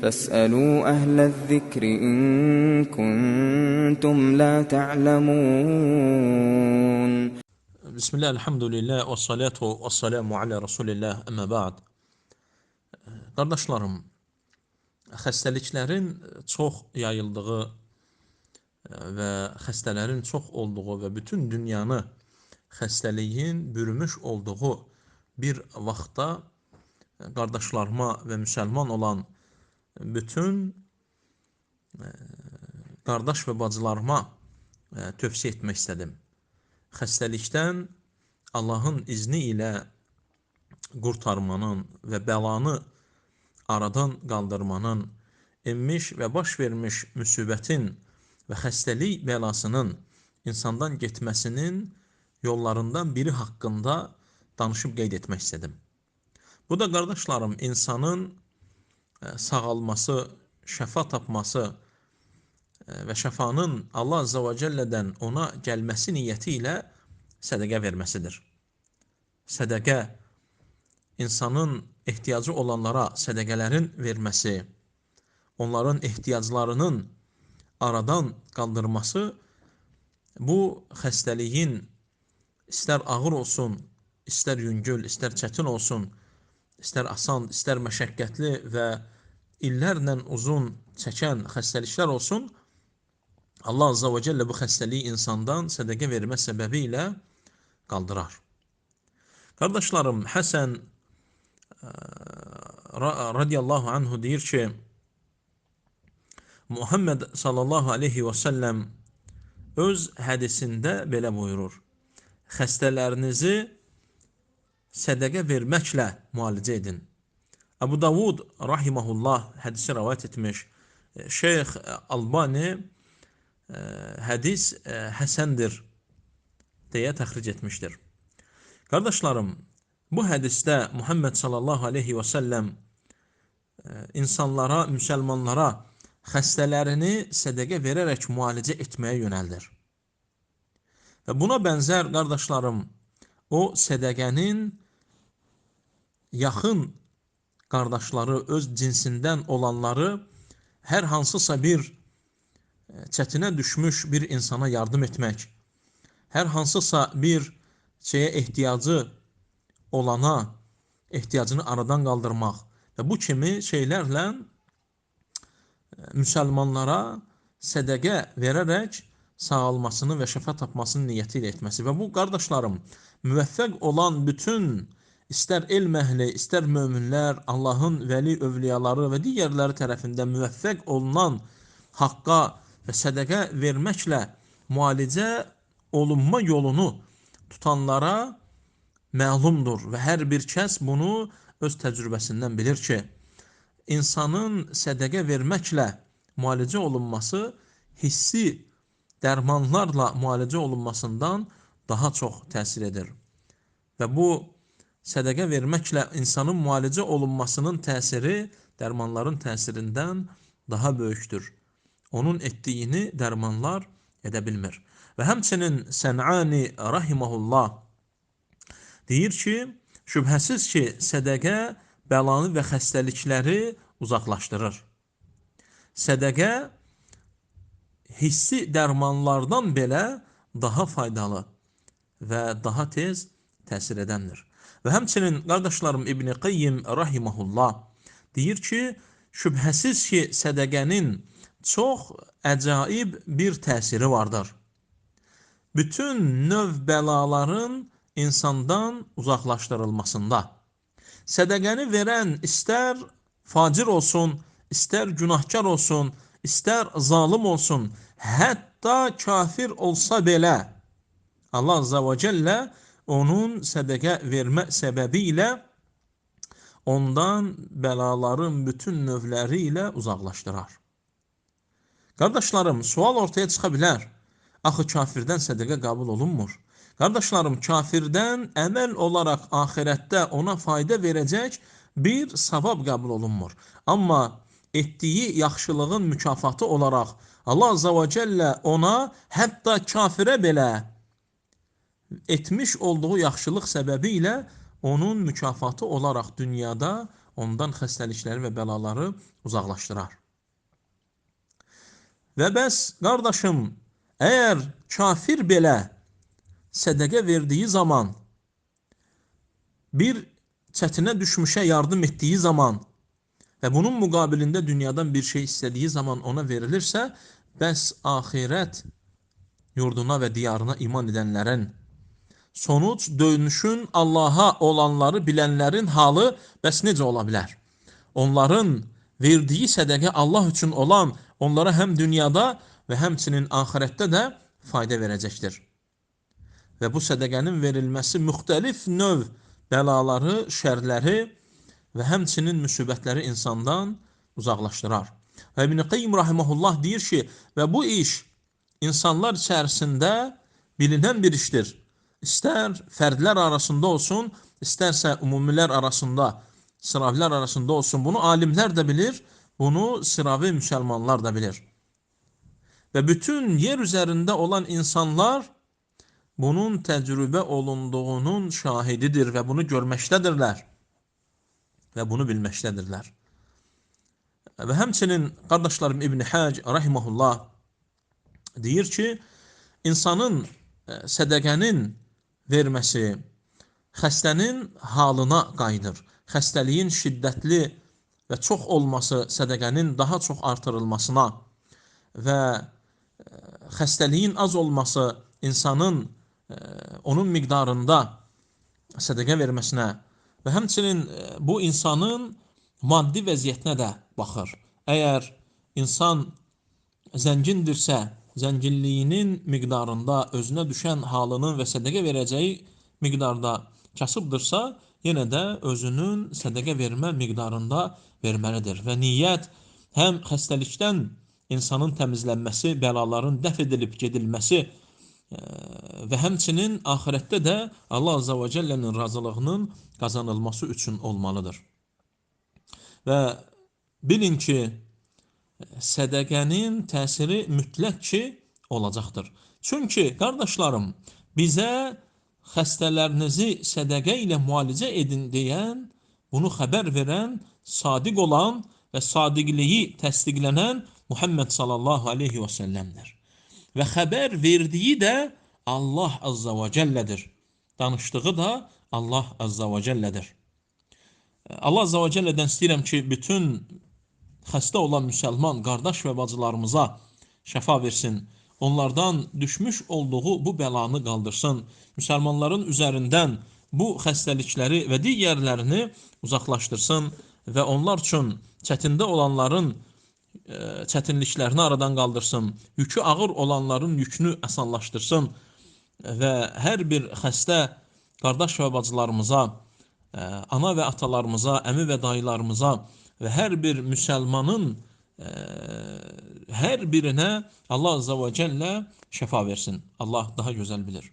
فاسألوا أهل الذكر إن كنتم لا تعلمون. Bismillah, elhamdülillah, və salatu və salamu alə Rasulillah, əmmə ba'd. Qardaşlarım, xəstəliklərin çox yayıldığı və xəstələrin çox olduğu və bütün dünyanı xəstəliyin bürümüş olduğu bir vaxtda qardaşlarıma və müsəlman olan bütün qardaş və bacılarıma tövsiyə etmək istədim. Xəstəlikdən Allahın izni ilə qurtarmanın və bəlanı aradan qaldırmanın, enmiş və baş vermiş müsibətin və xəstəlik bəlasının insandan getməsinin yollarından biri haqqında danışıb qeyd etmək istədim. Bu da qardaşlarım, insanın sağalması, şəfa tapması və şəfanın Allah Azza və Cəllədən ona gəlməsi niyyəti ilə sədəqə verməsidir. Sədəqə, insanın ehtiyacı olanlara sədəqələrin verməsi, onların ehtiyaclarının aradan qaldırması, bu xəstəliyin istər ağır olsun, istər yüngül, istər çətin olsun, istər asan, istər məşəqqətli və illərlə uzun çəkən xəstəliklər olsun, Allah Azza və Cəllə bu xəstəliyi insandan sədəqə vermə səbəbi ilə qaldırar. Qardaşlarım, Həsən radiyallahu anhu deyir ki, Muhammed sallallahu aleyhi və səlləm öz hədisində belə buyurur: xəstələrinizi sədəqə verməklə müalicə edin. Əbu Davud rahiməhullah hədisi rəvayət etmiş. Şeyx Albani hədis həsəndir deyə təxric etmişdir. Qardaşlarım, bu hədisdə Muhammed sallallahu aleyhi və səlləm insanlara, müsəlmanlara xəstələrini sədəqə verərək müalicə etməyə yönəldir. Və buna bənzər, qardaşlarım, o sədəqənin yaxın qardaşları, öz cinsindən olanları hər hansısa bir çətinə düşmüş bir insana yardım etmək, hər hansısa bir şeyə ehtiyacı olana ehtiyacını aradan qaldırmaq və bu kimi şeylərlə müsəlmanlara sədəqə verərək sağalmasını və şəfa tapmasını niyyəti ilə etməsi. Və bu, qardaşlarım, müvəffəq olan bütün istər elm əhli, istər möminlər, Allahın vəli övliyaları və digərləri tərəfindən müvəffəq olunan haqqa və sədəqə verməklə müalicə olunma yolunu tutanlara məlumdur və hər bir kəs bunu öz təcrübəsindən bilir ki, insanın sədəqə verməklə müalicə olunması hissi dərmanlarla müalicə olunmasından daha çox təsir edir. Və bu sədəqə verməklə insanın müalicə olunmasının təsiri dərmanların təsirindən daha böyükdür. Onun etdiyini dərmanlar edə bilmir. Və həmçinin Sən'ani rahiməhullah deyir ki, şübhəsiz ki, sədəqə bəlanı və xəstəlikləri uzaqlaşdırır. Sədəqə hissi dərmanlardan belə daha faydalı və daha tez təsir edəndir. Və həmçinin, qardaşlarım, İbn-i Qayyim rahiməhullah deyir ki, şübhəsiz ki, sədəqənin çox əcaib bir təsiri vardır. Bütün növ bəlaların insandan uzaqlaşdırılmasında. Sədəqəni verən istər facir olsun, istər günahkar olsun, istər zalim olsun, hətta kafir olsa belə, Allah Azza və Cəllə onun sədəqə vermə səbəbi ilə ondan bəlaların bütün növləri ilə uzaqlaşdırar. Qardaşlarım, sual ortaya çıxa bilər. Axı kafirdən sədəqə qəbul olunmur. Qardaşlarım, kafirdən əməl olaraq axirətdə ona fayda verəcək bir savab qəbul olunmur. Amma etdiyi yaxşılığın mükafatı olaraq Allah Azza və Cəllə ona hətta kafirə belə etmiş olduğu yaxşılıq səbəbi ilə onun mükafatı olaraq dünyada ondan xəstəlikləri və bəlaları uzaqlaşdırar. Və bəs, qardaşım, əgər kafir belə sədəqə verdiyi zaman, bir çətinə düşmüşə yardım etdiyi zaman və bunun müqabilində dünyadan bir şey istədiyi zaman ona verilirsə, bəs axirət yurduna və diyarına iman edənlərin, sonuc dönüşün Allaha olanları bilənlərin halı bəs necə ola bilər? Onların verdiyi sədəqə Allah üçün olan onlara həm dünyada və həmçinin axirətdə də fayda verəcəkdir. Və bu sədəqənin verilməsi müxtəlif növ bəlaları, şərləri və həmçinin müsibətləri insandan uzaqlaşdırar. Və İbn Qayyim rahimehullah deyir ki, və bu iş insanlar içərisində bilinən bir işdir. İstər fərdlər arasında olsun, istərsə ümumilər arasında, sıravilər arasında olsun. Bunu alimlər də bilir, bunu sıravi müsəlmanlar da bilir. Və bütün yer üzərində olan insanlar bunun təcrübə olunduğunun şahididir və bunu görməkdədirlər və bunu bilməkdədirlər. Və həmçinin qardaşlarım İbn Hac rahimehullah deyir ki, insanın sədəqənin verməsi xəstənin halına qayıdır. Xəstəliyin şiddətli və çox olması sədəqənin daha çox artırılmasına və xəstəliyin az olması insanın onun miqdarında sədəqə verməsinə və həmçinin bu insanın maddi vəziyyətinə də baxır. Əgər insan zəngindirsə, zənginliyinin miqdarında özünə düşən halının və sədəqə verəcəyi miqdarda kasıbdırsa, yenə də özünün sədəqə vermə miqdarında verməlidir. Və niyyət həm xəstəlikdən insanın təmizlənməsi, bəlaların dəf edilib gedilməsi və həmçinin axirətdə də Allah Azza və Cəllənin razılığının qazanılması üçün olmalıdır. Və bilin ki, sədəqənin təsiri mütləq ki, olacaqdır. Çünki, qardaşlarım, bizə xəstələrinizi sədəqə ilə müalicə edin deyən, bunu xəbər verən, sadiq olan və sadiqliyi təsdiqlənən Muhammed sallallahu aleyhi və səlləmdir. Və xəbər verdiyi də Allah Azza və Cəllədir. Danışdığı da Allah Azza və Cəllədir. Allah Azza və Cəllədən istəyirəm ki, bütün xəstə olan müsəlman qardaş və bacılarımıza şəfa versin. Onlardan düşmüş olduğu bu bəlanı qaldırsın. Müsəlmanların üzərindən bu xəstəlikləri və digərlərini uzaqlaşdırsın və onlar üçün çətində olanların çətinliklərini aradan qaldırsın. Yükü ağır olanların yükünü asanlaşdırsın və hər bir xəstə qardaş və bacılarımıza, ana və atalarımıza, əmi və dayılarımıza və hər bir müsəlmanın hər birinə Allah Azza və Cəllə şəfa versin. Allah daha gözəl bilir.